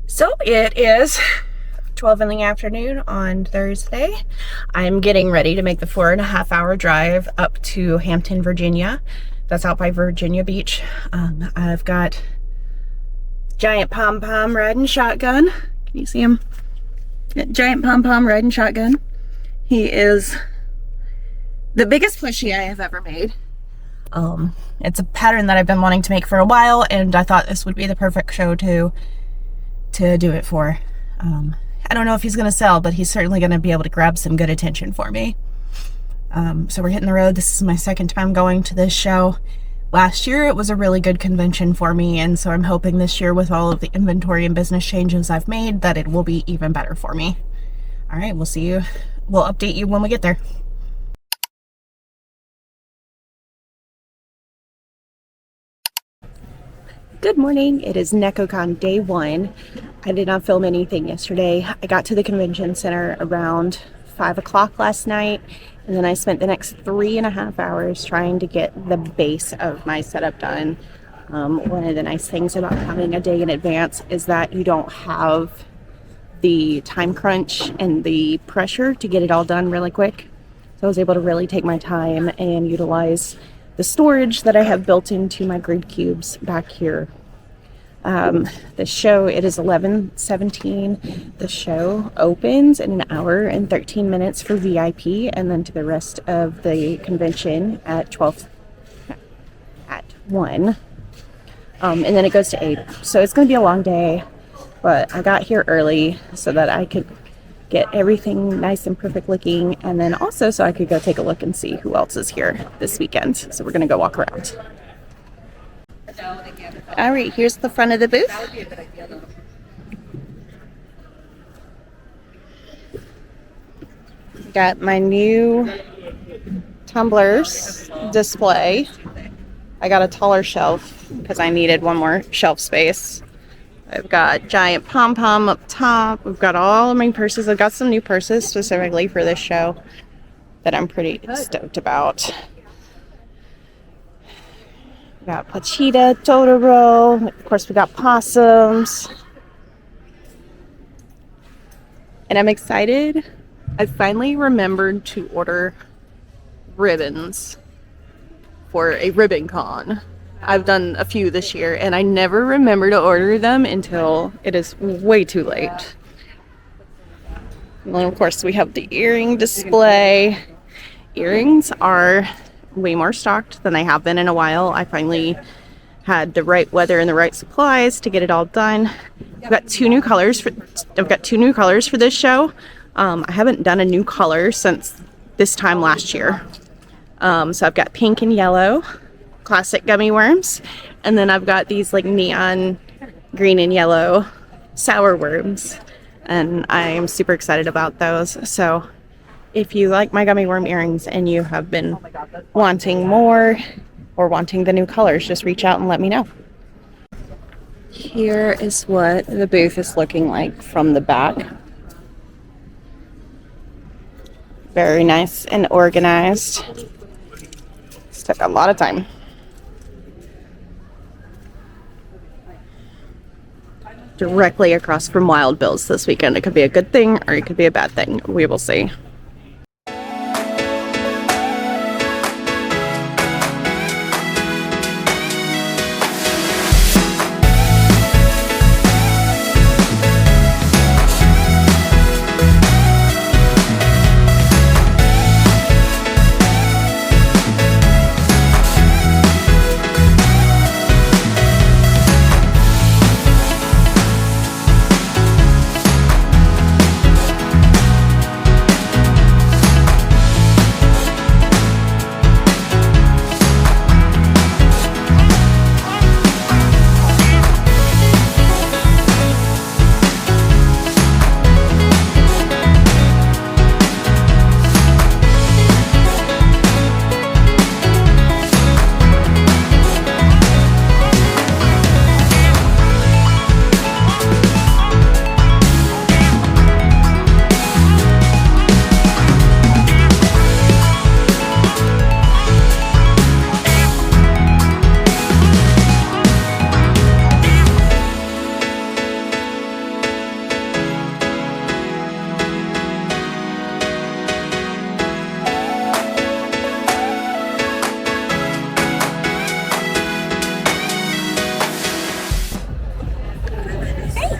So it is 12 in the afternoon on Thursday. I'm getting ready to make the 4.5 hour drive up to Hampton, Virginia. That's out by Virginia Beach. I've got Giant Pom Pom riding shotgun. Can you see him? Giant Pom Pom riding shotgun. He is the biggest plushie I have ever made. It's a pattern that I've been wanting to make for a while, and I thought this would be the perfect show to do it for. I don't know if he's going to sell, but he's certainly going to be able to grab some good attention for me. So we're hitting the road. This is my second time going to this show. Last year it was a really good convention for me, and so I'm hoping this year, with all of the inventory and business changes I've made, that it will be even better for me. All right, we'll see you. We'll update you when we get there. Good morning. It is Nekocon day 1. I did not film anything yesterday. I got to the convention center around 5 o'clock last night, and then I spent the next 3.5 hours trying to get the base of my setup done. One of the nice things about having a day in advance is that you don't have the time crunch and the pressure to get it all done really quick. So I was able to really take my time and utilize the storage that I have built into my grid cubes back here. The show, it is 11:17. The show opens in 1 hour and 13 minutes for VIP, and then to the rest of the convention at 1. And then it goes to 8. So it's going to be a long day, but I got here early so that I could get everything nice and perfect looking, and then also so I could go take a look and see who else is here this weekend. So we're going to go walk around. All right, here's the front of the booth. Got my new tumblers display. I got a taller shelf because I needed one more shelf space. I've got Giant Pom Pom up top. We've got all of my purses. I've got some new purses specifically for this show that I'm pretty stoked about. We got Pachita, Totoro. Of course, we got possums. And I'm excited. I finally remembered to order ribbons for a ribbon con. I've done a few this year, and I never remember to order them until it is way too late. And then, of course, we have the earring display. Earrings are way more stocked than they have been in a while. I finally had the right weather and the right supplies to get it all done. I've got two new colors for this show. I haven't done a new color since this time last year. So I've got pink and yellow classic gummy worms, and then I've got these like neon green and yellow sour worms, and I am super excited about those. So if you like my gummy worm earrings and you have been wanting more or wanting the new colors, just reach out and let me know. Here is what the booth is looking like from the back. Very nice and organized. This took a lot of time. Directly across from Wild Bill's this weekend. It could be a good thing or it could be a bad thing. We will see.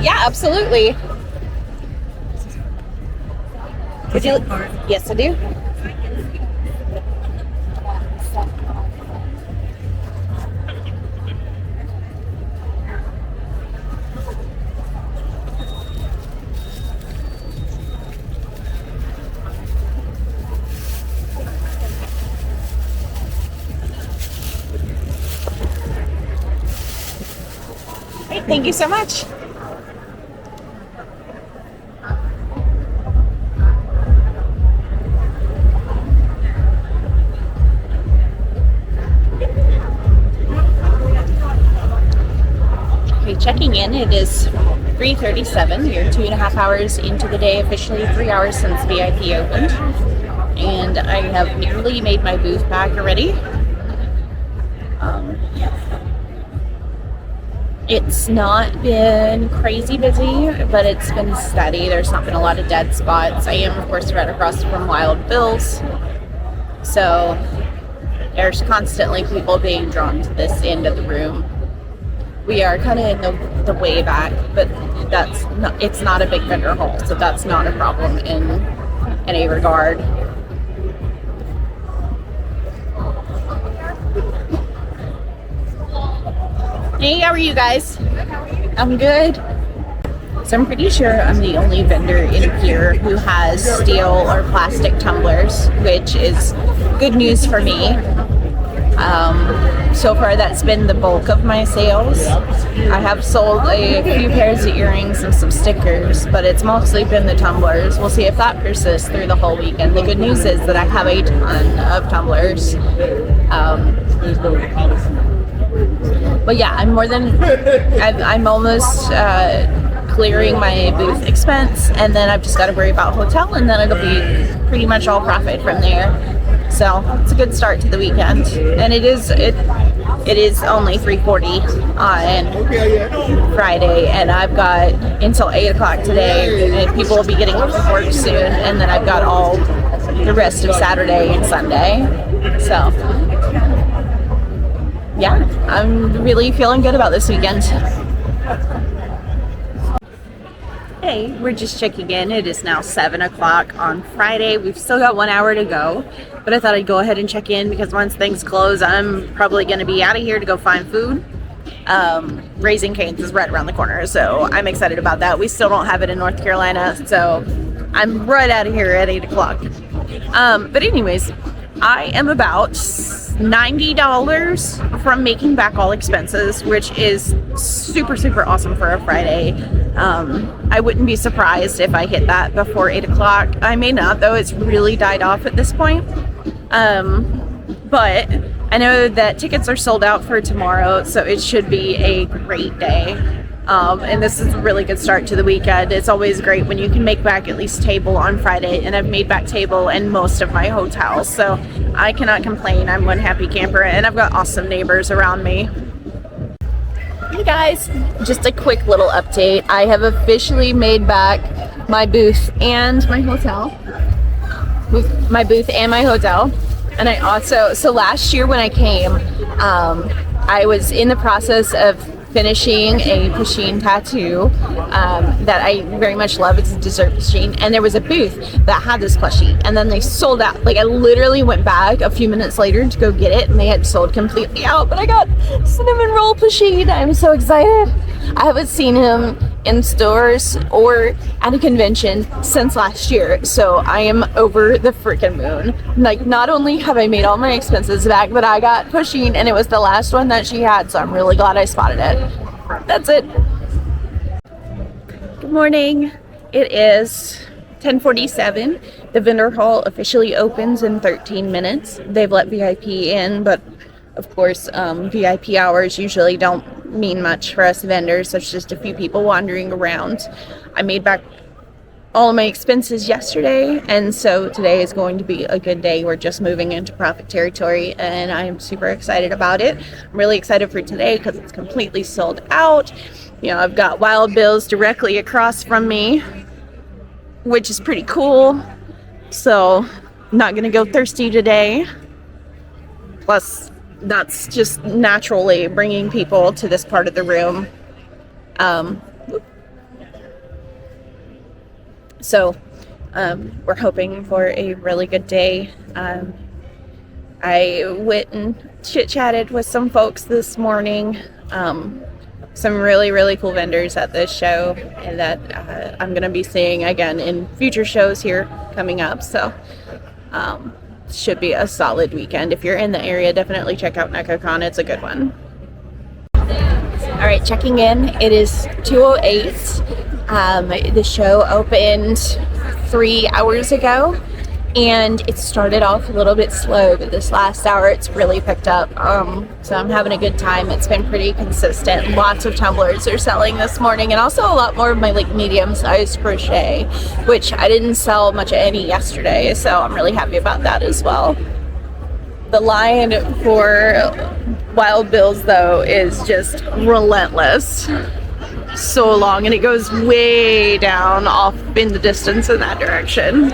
Yeah, absolutely. Would you? Yes, I do. Great, thank you so much. Okay, checking in. It is 3:37. You're 2.5 hours into the day, officially 3 hours since VIP opened. And I have nearly made my booth back already. It's not been crazy busy, but it's been steady. There's not been a lot of dead spots. I am, of course, right across from Wild Bill's. So there's constantly people being drawn to this end of the room. We are kind of in the way back, but it's not a big vendor hall, so that's not a problem in any regard. Hey, how are you guys? I'm good. So I'm pretty sure I'm the only vendor in here who has steel or plastic tumblers, which is good news for me. So far that's been the bulk of my sales. I have sold a few pairs of earrings and some stickers, but it's mostly been the tumblers. We'll see if that persists through the whole weekend. The good news is that I have a ton of tumblers. But yeah, I'm almost clearing my booth expense, and then I've just got to worry about hotel, and then it'll be pretty much all profit from there. So it's a good start to the weekend, and it is only 3:40 on Friday, and I've got until 8 o'clock today, and people will be getting off of work soon, and then I've got all the rest of Saturday and Sunday. So yeah, I'm really feeling good about this weekend. Hey, we're just checking in. It is now 7 o'clock on Friday. We've still got 1 hour to go, but I thought I'd go ahead and check in because once things close, I'm probably going to be out of here to go find food. Raising Cane's is right around the corner, so I'm excited about that. We still don't have it in North Carolina, so I'm right out of here at 8 o'clock. But anyways, I am about $90 from making back all expenses, which is super, super awesome for a Friday. I wouldn't be surprised if I hit that before 8 o'clock. I may not, though. It's really died off at this point. But I know that tickets are sold out for tomorrow, so it should be a great day. And this is a really good start to the weekend. It's always great when you can make back at least table on Friday, and I've made back table in most of my hotels, so I cannot complain. I'm one happy camper, and I've got awesome neighbors around me. Hey guys, just a quick little update. I have officially made back my booth and my hotel. And I also, so last year when I came, I was in the process of finishing a Pusheen tattoo that I very much love. It's a dessert Pusheen, and there was a booth that had this plushie, and then they sold out. Like, I literally went back a few minutes later to go get it, and they had sold completely out. But I got cinnamon roll Pusheen. I'm so excited. I haven't seen him in stores or at a convention since last year, so I am over the freaking moon. Like, not only have I made all my expenses back, but I got Pusheen, and it was the last one that she had, so I'm really glad I spotted it. That's it. Good morning. It is 10:47. The vendor hall officially opens in 13 minutes. They've let VIP in, but of course, VIP hours usually don't mean much for us vendors. So it's just a few people wandering around. I made back all of my expenses yesterday, and so today is going to be a good day. We're just moving into profit territory, and I am super excited about it. I'm really excited for today because it's completely sold out. You know, I've got Wild Bill's directly across from me, which is pretty cool. So I'm not gonna go thirsty today. Plus, that's just naturally bringing people to this part of the room. So we're hoping for a really good day. I went and chit-chatted with some folks this morning. Some really cool vendors at this show, and that I'm going to be seeing again in future shows here coming up. So should be a solid weekend. If you're in the area, definitely check out Nekocon. It's a good one. All right, checking in. It is 2:08. The show opened 3 hours ago, and it started off a little bit slow, but this last hour it's really picked up. So I'm having a good time. It's been pretty consistent. Lots of tumblers are selling this morning, and also a lot more of my like medium-sized crochet, which I didn't sell much of any yesterday, so I'm really happy about that as well. The line for Wild Bills though is just relentless. So long, and it goes way down off in the distance in that direction.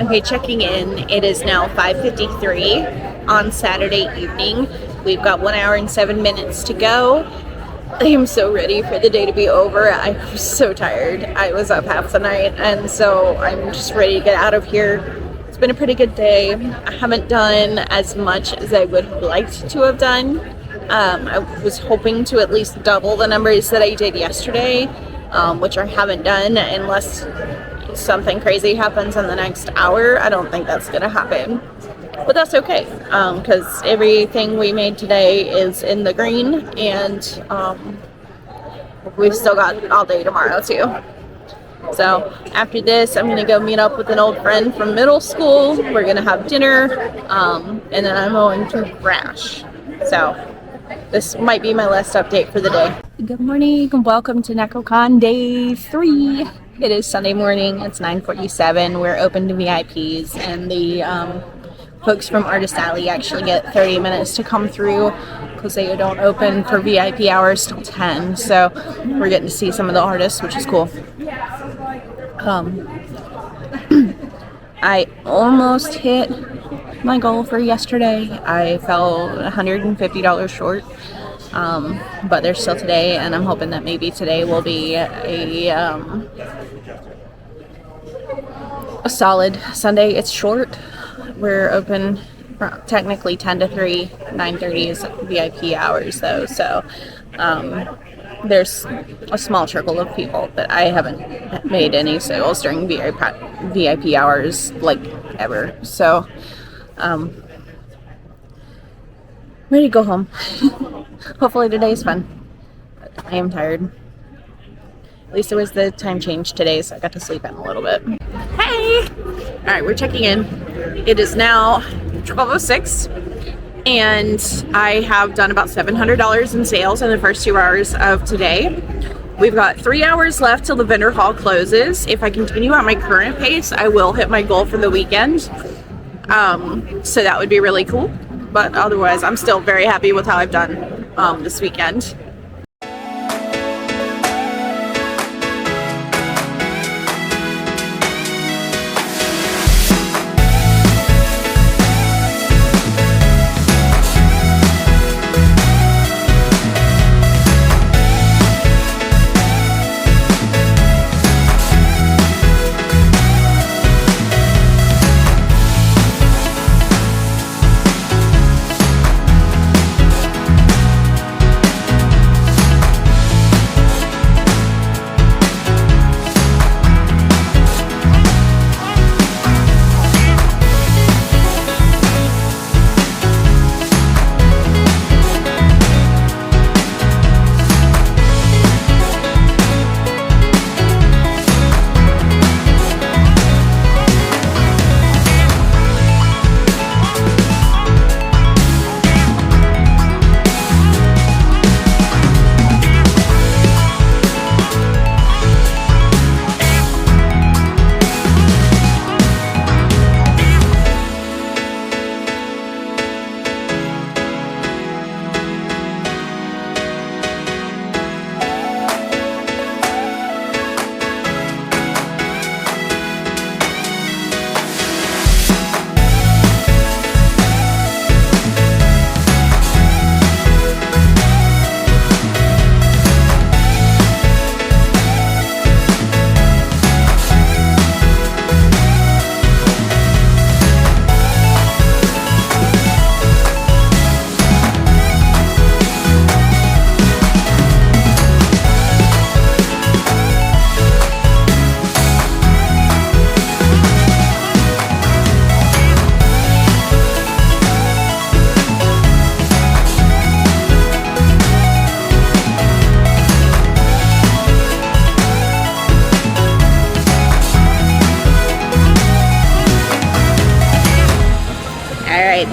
Okay, checking in. It is now 5:53 on Saturday evening. We've got 1 hour and 7 minutes to go. I am so ready for the day to be over. I'm so tired. I was up half the night, and so I'm just ready to get out of here. It's been a pretty good day. I haven't done as much as I would have liked to have done. I was hoping to at least double the numbers that I did yesterday, which I haven't done unless something crazy happens in the next hour. I don't think that's going to happen, but that's okay, because everything we made today is in the green, and we've still got all day tomorrow too. So after this, I'm going to go meet up with an old friend from middle school. We're going to have dinner, and then I'm going to crash. So this might be my last update for the day. Good morning and welcome to Nekocon Day 3. It is Sunday morning. It's 9:47. We're open to VIPs, and the folks from Artist Alley actually get 30 minutes to come through because they don't open for VIP hours till 10. So we're getting to see some of the artists, which is cool. I almost hit my goal for yesterday. I fell $150 short, but there's still today, and I'm hoping that maybe today will be a solid Sunday. It's short. We're open technically 10 to 3. 9:30 is VIP hours though, so there's a small trickle of people, but I haven't made any sales during VIP hours like ever. So ready to go home. Hopefully today's fun. But I am tired. At least there was the time change today, so I got to sleep in a little bit. Hey! Alright, we're checking in. It is now 12:06, and I have done about $700 in sales in the first 2 hours of today. We've got 3 hours left till the vendor hall closes. If I continue at my current pace, I will hit my goal for the weekend. So that would be really cool. But otherwise, I'm still very happy with how I've done this weekend.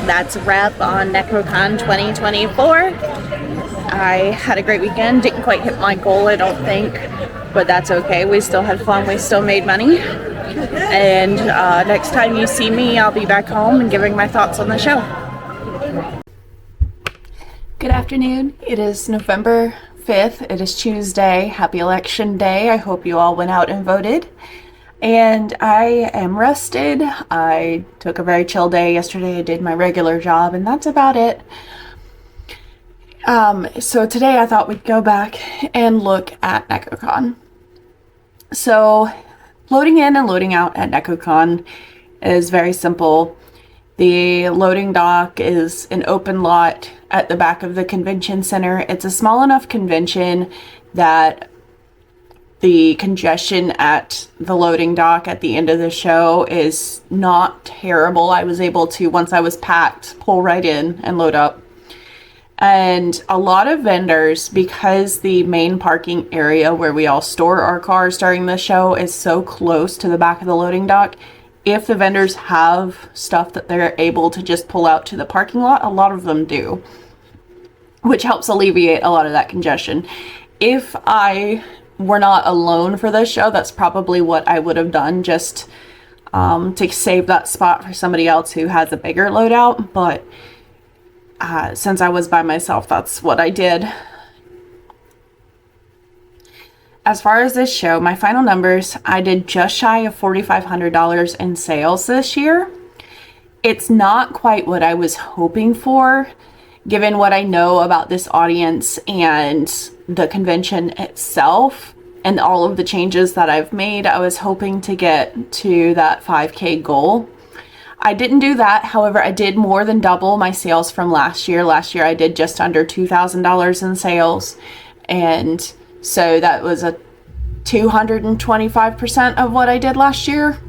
that's a wrap on Nekocon 2024. I had a great weekend. Didn't quite hit my goal, I don't think, but that's okay. We still had fun. We still made money. And next time you see me, I'll be back home and giving my thoughts on the show. Good afternoon. It is November 5th. It is Tuesday. Happy election day. I hope you all went out and voted. And I am rested. I took a very chill day yesterday. I did my regular job, and that's about it. So today I thought we'd go back and look at Nekocon. So loading in and loading out at Nekocon is very simple. The loading dock is an open lot at the back of the convention center. It's a small enough convention that the congestion at the loading dock at the end of the show is not terrible. I was able to, once I was packed, pull right in and load up. And a lot of vendors, because the main parking area where we all store our cars during the show is so close to the back of the loading dock, if the vendors have stuff that they're able to just pull out to the parking lot, a lot of them do, which helps alleviate a lot of that congestion. If I were not alone for this show, that's probably what I would have done, just to save that spot for somebody else who has a bigger loadout. But since I was by myself, that's what I did. As far as this show, my final numbers, I did just shy of $4,500 in sales this year. It's not quite what I was hoping for, given what I know about this audience and the convention itself and all of the changes that I've made. I was hoping to get to that 5K goal. I didn't do that. However, I did more than double my sales from last year. Last year I did just under $2,000 in sales, and so that was a 225% of what I did last year,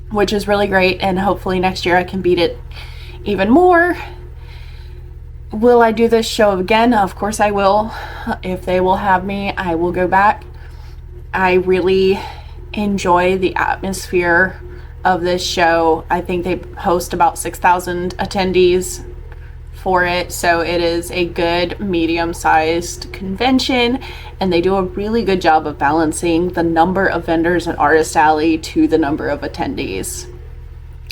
which is really great, and hopefully next year I can beat it even more. Will I do this show again? Of course I will. If they will have me, I will go back. I really enjoy the atmosphere of this show. I think they host about 6,000 attendees for it, so it is a good medium-sized convention, and they do a really good job of balancing the number of vendors in Artist Alley to the number of attendees.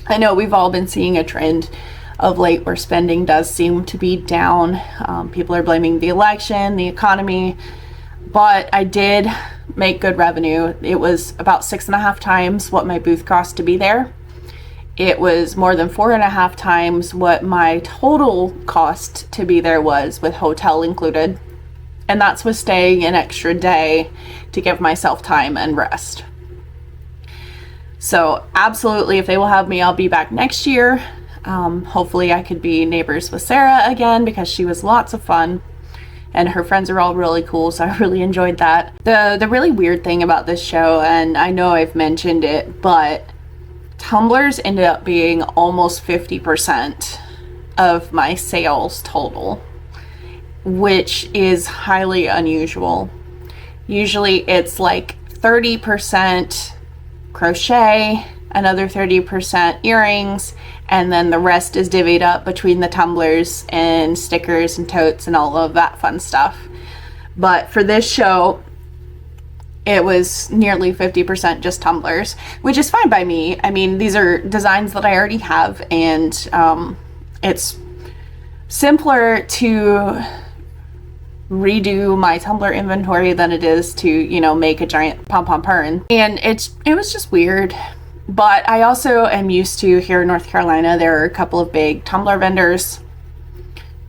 I know we've all been seeing a trend of late where spending does seem to be down. People are blaming the election, the economy, but I did make good revenue. It was about 6.5 times what my booth cost to be there. It was more than 4.5 times what my total cost to be there was, with hotel included. And that's with staying an extra day to give myself time and rest. So absolutely, if they will have me, I'll be back next year. Hopefully I could be neighbors with Sarah again, because she was lots of fun. And her friends are all really cool, so I really enjoyed that. The really weird thing about this show, and I know I've mentioned it, but tumblers ended up being almost 50% of my sales total, which is highly unusual. Usually it's like 30% crochet, another 30% earrings, and then the rest is divvied up between the tumblers and stickers and totes and all of that fun stuff. But for this show, it was nearly 50% just tumblers, which is fine by me. I mean, these are designs that I already have, and it's simpler to redo my tumbler inventory than it is to, you know, make a giant pom-pom pern. And it was just weird. But I also am used to, here in North Carolina, there are a couple of big tumbler vendors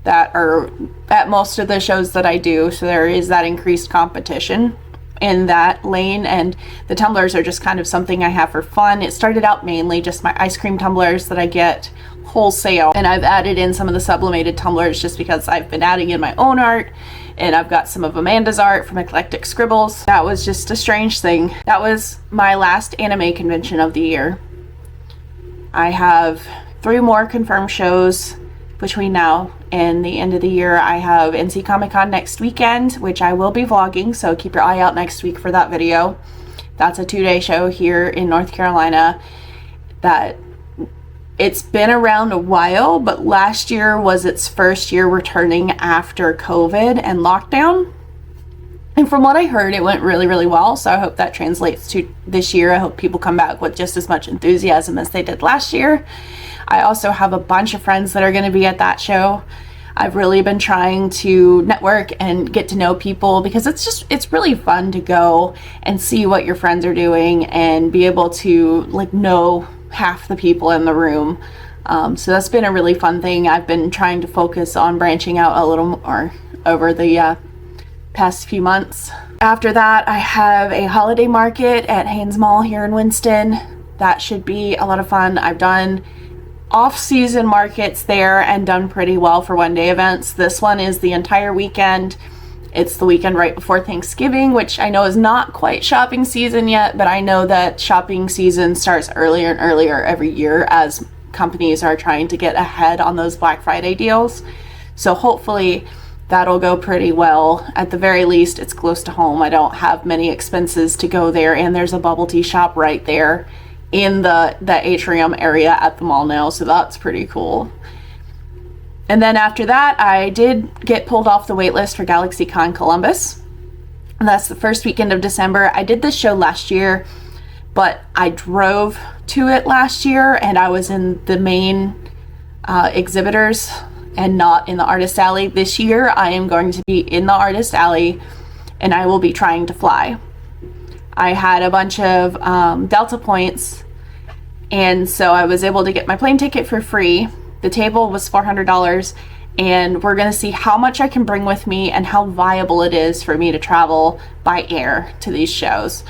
that are at most of the shows that I do, so there is that increased competition in that lane, and the tumblers are just kind of something I have for fun. It started out mainly just my ice cream tumblers that I get wholesale, and I've added in some of the sublimated tumblers just because I've been adding in my own art, and I've got some of Amanda's art from Eclectic Scribbles. That was just a strange thing. That was my last anime convention of the year. I have 3 more confirmed shows between now and the end of the year. I have NC Comic Con next weekend, which I will be vlogging, so keep your eye out next week for that video. That's a 2-day show here in North Carolina that It's been around a while, but last year was its first year returning after COVID and lockdown. And from what I heard, it went really, really well. So I hope that translates to this year. I hope people come back with just as much enthusiasm as they did last year. I also have a bunch of friends that are going to be at that show. I've really been trying to network and get to know people, because it's really fun to go and see what your friends are doing and be able to like know half the people in the room. So that's been a really fun thing. I've been trying to focus on branching out a little more over the past few months. After that, I have a holiday market at Haynes Mall here in Winston. That should be a lot of fun. I've done off-season markets there and done pretty well for one-day events. This one is the entire weekend. It's the weekend right before Thanksgiving, which I know is not quite shopping season yet, but I know that shopping season starts earlier and earlier every year as companies are trying to get ahead on those Black Friday deals. So hopefully that'll go pretty well. At the very least, it's close to home. I don't have many expenses to go there, and there's a bubble tea shop right there in the atrium area at the mall now, so that's pretty cool. And then after that, I did get pulled off the wait list for GalaxyCon Columbus. And that's the first weekend of December. I did this show last year, but I drove to it last year, and I was in the main exhibitors and not in the artist alley. This year I am going to be in the artist alley, and I will be trying to fly. I had a bunch of Delta points, and so I was able to get my plane ticket for free. The table was $400, and we're going to see how much I can bring with me and how viable it is for me to travel by air to these shows.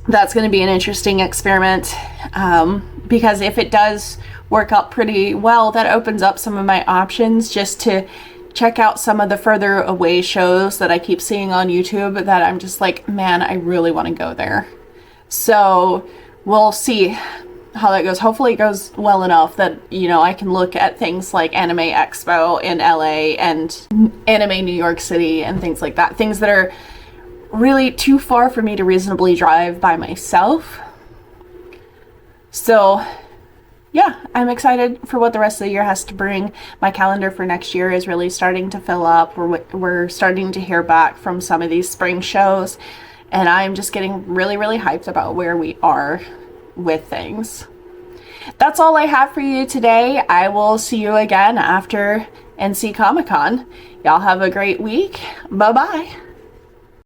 That's going to be an interesting experiment, because if it does work out pretty well, that opens up some of my options just to check out some of the further away shows that I keep seeing on YouTube that I'm just like, man, I really want to go there. So we'll see how that goes. Hopefully it goes well enough that, you know, I can look at things like Anime Expo in LA and Anime New York City and things like that. Things that are really too far for me to reasonably drive by myself. So yeah, I'm excited for what the rest of the year has to bring. My calendar for next year is really starting to fill up. We're starting to hear back from some of these spring shows, and I'm just getting really, really hyped about where we are with things. That's all I have for you today. I will see you again after NC Comic Con. Y'all have a great week. Bye-bye.